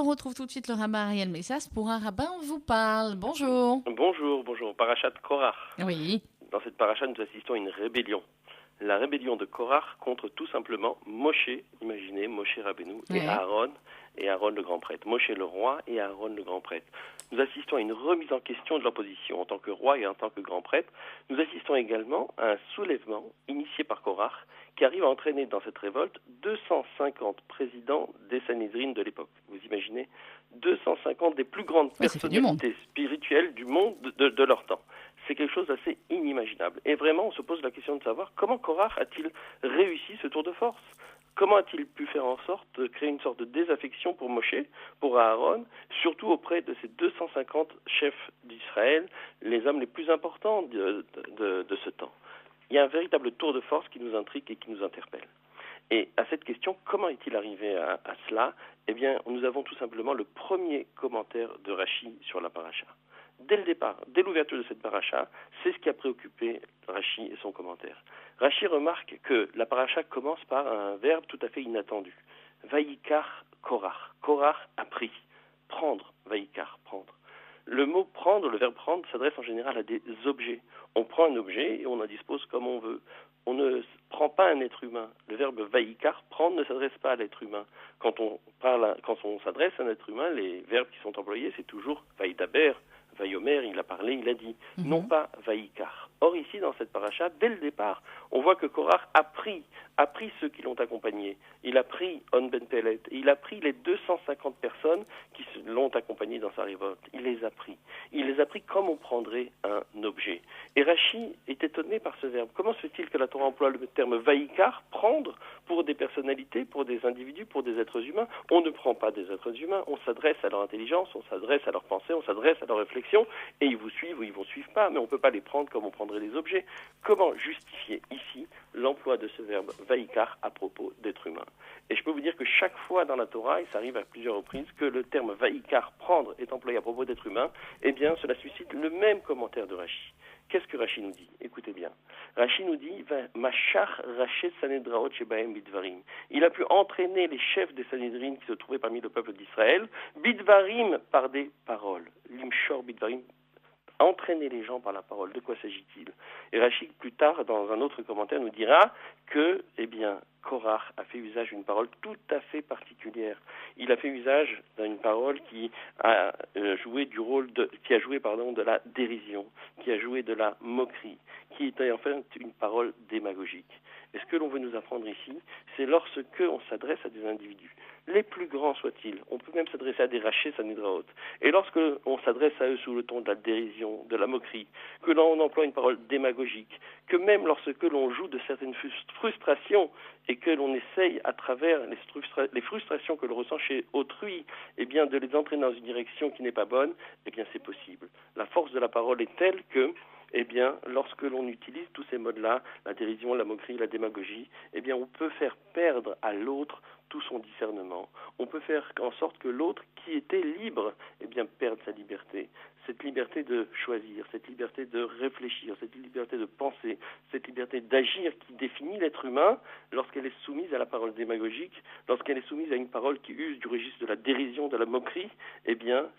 retrouve tout de suite le rabbin Ariel Messas pour un rabbin vous parle. Bonjour. Bonjour. Parachat Korach. Oui. Dans cette paracha, nous assistons à une rébellion. La rébellion de Korach contre tout simplement Moshe, imaginez, Moshe Rabbeinu, Oui. et Aaron le grand prêtre. Moshe le roi et Aaron le grand prêtre. Nous assistons à une remise en question de leur position en tant que roi et en tant que grand prêtre. Nous assistons également à un soulèvement initié par Korach qui arrive à entraîner dans cette révolte 250 présidents des Sanhédrin de l'époque. Vous imaginez 250 des plus grandes personnalités spirituelles du monde de leur temps. C'est quelque chose d'assez inimaginable. Et vraiment, on se pose la question de savoir comment Korach a-t-il réussi ce tour de force ? Comment a-t-il pu faire en sorte de créer une sorte de désaffection pour Moshe, pour Aaron, surtout auprès de ces 250 chefs d'Israël, les hommes les plus importants de ce temps ? Il y a un véritable tour de force qui nous intrigue et qui nous interpelle. Et à cette question, comment est-il arrivé à cela ? Eh bien, nous avons tout simplement le premier commentaire de Rashi sur la paracha. Dès le départ, dès l'ouverture de cette paracha, c'est ce qui a préoccupé Rashi et son commentaire. Rashi remarque que la paracha commence par un verbe tout à fait inattendu. Vaïkar Korach. Korach a pris. Prendre. Vaïkar, prendre. Le mot prendre, le verbe prendre, s'adresse en général à des objets. On prend un objet et on en dispose comme on veut. On ne prend pas un être humain. Le verbe vaïkar, prendre, ne s'adresse pas à l'être humain. Quand on s'adresse à un être humain, les verbes qui sont employés, c'est toujours vaïdaber, vaïomer, il a parlé, il a dit, non pas vaïkar. Or ici, dans cette paracha, dès le départ, on voit que Korach a pris ceux qui l'ont accompagné. Il a pris On Ben Pelet, il a pris les 250 personnes qui l'ont accompagné dans sa révolte. Il les a pris. Il les a pris comme on prendrait un objet. Et Rashi est étonné par ce verbe. Comment se fait-il que la Torah emploie le terme vaïkar, prendre, pour des personnalités, pour des individus, pour des êtres humains? On ne prend pas des êtres humains, on s'adresse à leur intelligence, on s'adresse à leur pensée, on s'adresse à leur réflexion, et ils vous suivent ou ils ne vous suivent pas, mais on ne peut pas les prendre comme on prendrait des objets. Comment justifier ici l'emploi de ce verbe vaïkar à propos d'êtres humains? Et je peux vous dire que chaque fois dans la Torah, et ça arrive à plusieurs reprises, que le terme vaïkar, prendre, est employé à propos d'êtres humains, eh bien cela suscite le même commentaire de Rashi. Qu'est-ce que Rashi nous dit? Écoutez bien. Rashi nous dit Machach Rachet Sanedraot Shebahem Bidvarim. Il a pu entraîner les chefs des Sanhédrin qui se trouvaient parmi le peuple d'Israël, Bidvarim, par des paroles. Limshor Bidvarim, entraîner les gens par la parole. De quoi s'agit-il? Et Rashi, plus tard, dans un autre commentaire, nous dira que, Korach a fait usage d'une parole tout à fait particulière. Il a fait usage d'une parole qui a joué de la dérision, qui a joué de la moquerie, qui était en fait une parole démagogique. Et ce que l'on veut nous apprendre ici, c'est lorsque on s'adresse à des individus, les plus grands soient-ils, on peut même s'adresser à des rachés sanédraot, et lorsque on s'adresse à eux sous le ton de la dérision, de la moquerie, que l'on emploie une parole démagogique, que même lorsque l'on joue de certaines frustrations et que l'on essaye à travers les frustrations que l'on ressent chez autrui, de les entraîner dans une direction qui n'est pas bonne, c'est possible. La force de la parole est telle que lorsque l'on utilise tous ces modes-là, la dérision, la moquerie, la démagogie, on peut faire perdre à l'autre tout son discernement. On peut faire en sorte que l'autre, qui était libre, perde sa liberté. Cette liberté de choisir, cette liberté de réfléchir, cette liberté de penser, cette liberté d'agir qui définit l'être humain, lorsqu'elle est soumise à la parole démagogique, lorsqu'elle est soumise à une parole qui use du registre de la dérision, de la moquerie,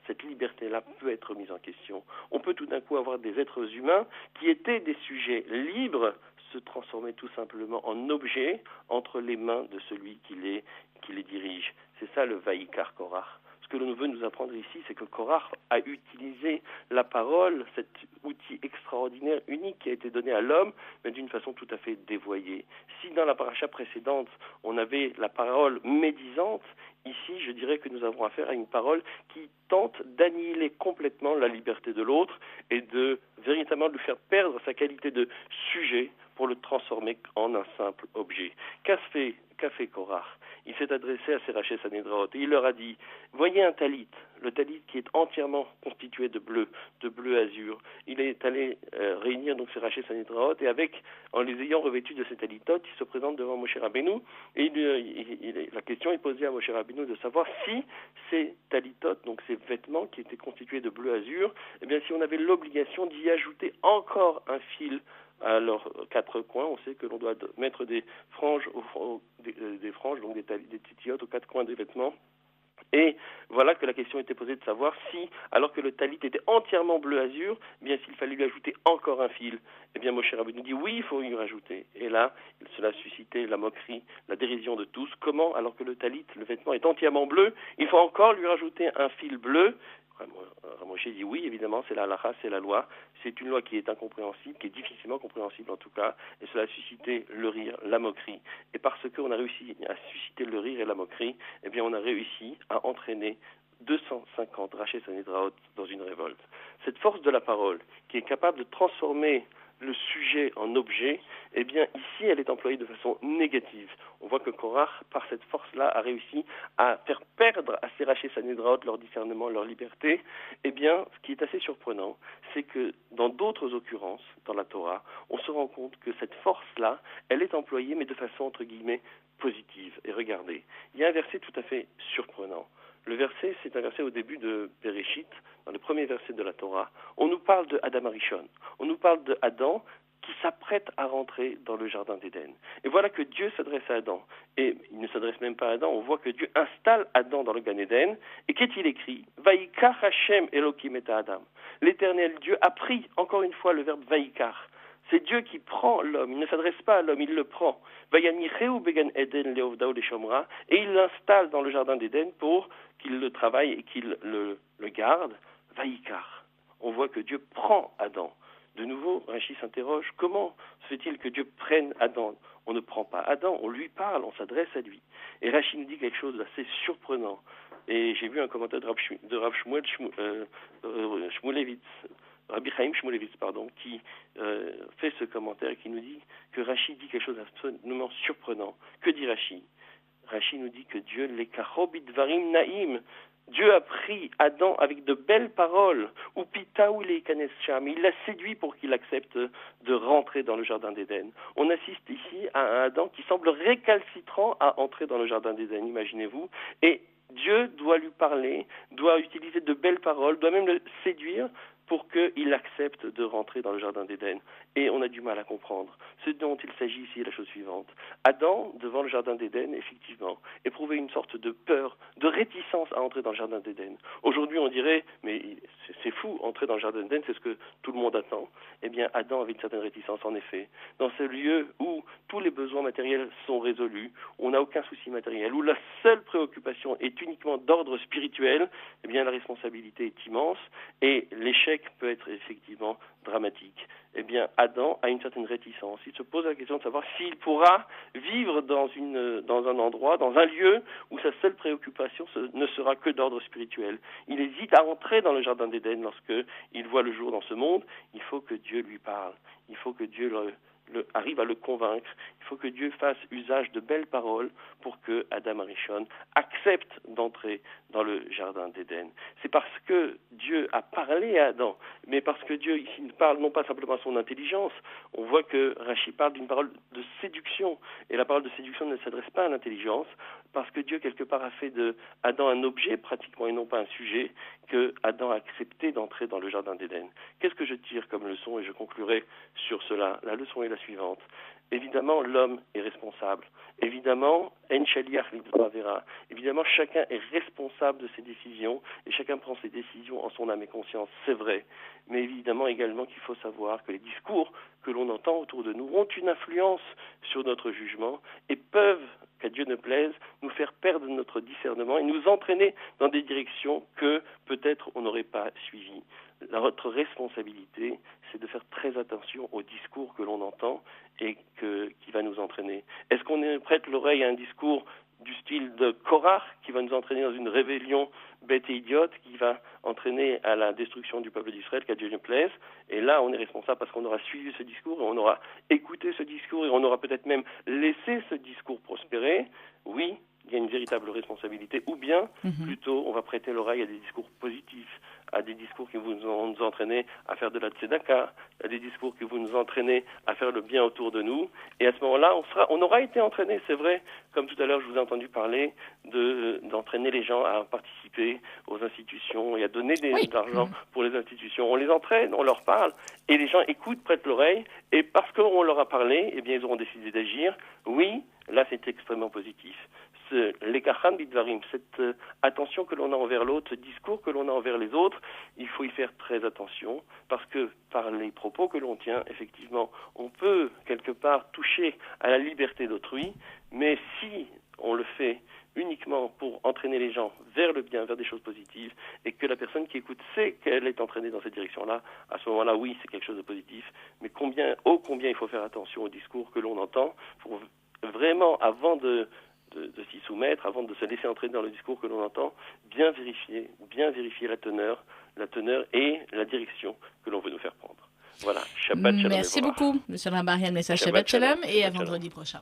cette liberté-là peut être mise en question. On peut tout d'un coup avoir des êtres humains qui étaient des sujets libres se transformer tout simplement en objets entre les mains de celui qui les dirige. C'est ça le vaïkar Korach. Ce que l'on veut nous apprendre ici, c'est que Korach a utilisé la parole, cet outil extraordinaire, unique qui a été donné à l'homme, mais d'une façon tout à fait dévoyée. Si dans la paracha précédente, on avait la parole médisante, ici, je dirais que nous avons affaire à une parole qui tente d'annihiler complètement la liberté de l'autre et de véritablement lui faire perdre sa qualité de sujet pour le transformer en un simple objet. Qu'a fait Korach? Il s'est adressé à ses rachés sanédraot et il leur a dit, voyez un talit, le talit qui est entièrement constitué de bleu azur. Il est allé réunir donc ses rachés sanédraot et en les ayant revêtus de ces talitotes, il se présente devant Moshe Rabbeinu et la question est posée à Moshe Rabbeinu de savoir si ces talitotes, donc ces vêtements qui étaient constitués de bleu azur, si on avait l'obligation d'y ajouter encore un fil à leurs quatre coins. On sait que l'on doit mettre des franges, donc des titillotes aux quatre coins des vêtements. Et voilà que la question était posée de savoir si, alors que le talit était entièrement bleu azur, eh bien s'il fallait lui ajouter encore un fil. Eh bien Moshe Rabbeinu dit oui, il faut y rajouter. Et là, cela a suscité la moquerie, la dérision de tous. Comment, alors que le talit, le vêtement est entièrement bleu, il faut encore lui rajouter un fil bleu? Moshe dit oui, évidemment, c'est la halakha, c'est la loi. C'est une loi qui est incompréhensible, qui est difficilement compréhensible en tout cas, et cela a suscité le rire, la moquerie. Et parce qu'on a réussi à susciter le rire et la moquerie, eh bien on a réussi à entraîner 250 Rachés Sanedraot dans une révolte. Cette force de la parole, qui est capable de transformer le sujet en objet, eh bien ici elle est employée de façon négative. On voit que Korach, par cette force-là, a réussi à faire perdre à ces Rachés Sanedraot leur discernement, leur liberté. Eh bien, ce qui est assez surprenant, c'est que dans d'autres occurrences, dans la Torah, on se rend compte que cette force-là, elle est employée, mais de façon, entre guillemets, positive. Et regardez, il y a un verset tout à fait surprenant. Le verset, c'est un verset au début de Bereshit, dans le premier verset de la Torah. On nous parle de Adam Arishon. On nous parle de Adam qui s'apprête à rentrer dans le jardin d'Éden. Et voilà que Dieu s'adresse à Adam. Et il ne s'adresse même pas à Adam. On voit que Dieu installe Adam dans le Gan Éden. Et qu'est-il écrit? Vaikar Hashem Elokim et Adam. L'Éternel Dieu a pris, encore une fois, le verbe Vaikar. C'est Dieu qui prend l'homme, il ne s'adresse pas à l'homme, il le prend. Et il l'installe dans le jardin d'Éden pour qu'il le travaille et qu'il le garde. Vaikar. On voit que Dieu prend Adam. De nouveau, Rachi s'interroge, comment se fait-il que Dieu prenne Adam? On ne prend pas Adam, on lui parle, on s'adresse à lui. Et Rachi nous dit quelque chose d'assez surprenant. Et j'ai vu un commentaire de Rav Shmulevitz, Rabbi Chaim Shmulevitz, qui fait ce commentaire et qui nous dit que Rachi dit quelque chose d'absolument surprenant. Que dit Rachi? Rachi nous dit que Dieu, l'ekachobidvarim naïm, Dieu a pris Adam avec de belles paroles, ou pitaou leikanes sham, il l'a séduit pour qu'il accepte de rentrer dans le jardin d'Éden. On assiste ici à un Adam qui semble récalcitrant à entrer dans le jardin d'Éden, imaginez-vous, et Dieu doit lui parler, doit utiliser de belles paroles, doit même le séduire pour qu'il accepte de rentrer dans le jardin d'Éden. Et on a du mal à comprendre. Ce dont il s'agit ici est la chose suivante. Adam, devant le jardin d'Éden, effectivement, éprouvait une sorte de peur, de réticence à entrer dans le jardin d'Éden. Aujourd'hui, on dirait, mais c'est fou, entrer dans le jardin d'Éden, c'est ce que tout le monde attend. Eh bien, Adam avait une certaine réticence, en effet. Dans ce lieu où tous les besoins matériels sont résolus, on n'a aucun souci matériel, où la seule préoccupation est uniquement d'ordre spirituel, eh bien, la responsabilité est immense et l'échec peut être effectivement dramatique. Eh bien, Adam a une certaine réticence. Il se pose la question de savoir s'il pourra vivre dans un endroit, dans un lieu où sa seule préoccupation ne sera que d'ordre spirituel. Il hésite à entrer dans le jardin d'Éden lorsqu'il voit le jour dans ce monde. Il faut que Dieu lui parle. Il faut que Dieu arrive à le convaincre. Il faut que Dieu fasse usage de belles paroles pour que Adam Arishon accepte d'entrer dans le jardin d'Éden. C'est parce que Dieu a parlé à Adam, mais parce que Dieu ici ne parle non pas simplement à son intelligence. On voit que Rachi parle d'une parole de séduction, et la parole de séduction ne s'adresse pas à l'intelligence, parce que Dieu quelque part a fait de Adam un objet pratiquement et non pas un sujet, que Adam a accepté d'entrer dans le jardin d'Éden. Qu'est-ce que je tire comme leçon, et je conclurai sur cela. La leçon est la suivante. Évidemment, l'homme est responsable. Évidemment, évidemment, chacun est responsable de ses décisions et chacun prend ses décisions en son âme et conscience, c'est vrai. Mais évidemment également qu'il faut savoir que les discours que l'on entend autour de nous ont une influence sur notre jugement et peuvent, qu'à Dieu ne plaise, nous faire perdre notre discernement et nous entraîner dans des directions que peut-être on n'aurait pas suivies. Notre responsabilité, c'est de faire très attention aux discours que l'on entend et qui va nous entraîner. Est-ce qu'on prête l'oreille à un discours du style de Korach qui va nous entraîner dans une rébellion bête et idiote qui va entraîner à la destruction du peuple d'Israël, qu'à Dieu ne plaise? Et là, on est responsable parce qu'on aura suivi ce discours et on aura écouté ce discours et on aura peut-être même laissé ce discours prospérer. Oui, il y a une véritable responsabilité. Ou bien, plutôt, on va prêter l'oreille à des discours positifs, à des discours qui vont nous entraîner à faire de la tzedaka, à des discours qui vont nous entraîner à faire le bien autour de nous. Et à ce moment-là, on aura été entraîné, c'est vrai. Comme tout à l'heure, je vous ai entendu parler d'entraîner les gens à participer aux institutions et à donner de l'argent pour les institutions. On les entraîne, on leur parle, et les gens écoutent, prêtent l'oreille, et parce qu'on leur a parlé, eh bien, ils auront décidé d'agir. Oui, là, c'est extrêmement positif. les kachan bidvarim, cette attention que l'on a envers l'autre, ce discours que l'on a envers les autres, il faut y faire très attention, parce que par les propos que l'on tient, effectivement, on peut quelque part toucher à la liberté d'autrui, mais si on le fait uniquement pour entraîner les gens vers le bien, vers des choses positives, et que la personne qui écoute sait qu'elle est entraînée dans cette direction-là, à ce moment-là, oui, c'est quelque chose de positif, mais combien il faut faire attention au discours que l'on entend, pour vraiment, avant de s'y soumettre, avant de se laisser entraîner dans le discours que l'on entend, bien vérifier la teneur et la direction que l'on veut nous faire prendre. Voilà, Shabbat Shalom. Merci beaucoup, M. Rambarian, message Shabbat Shalom, et à vendredi prochain.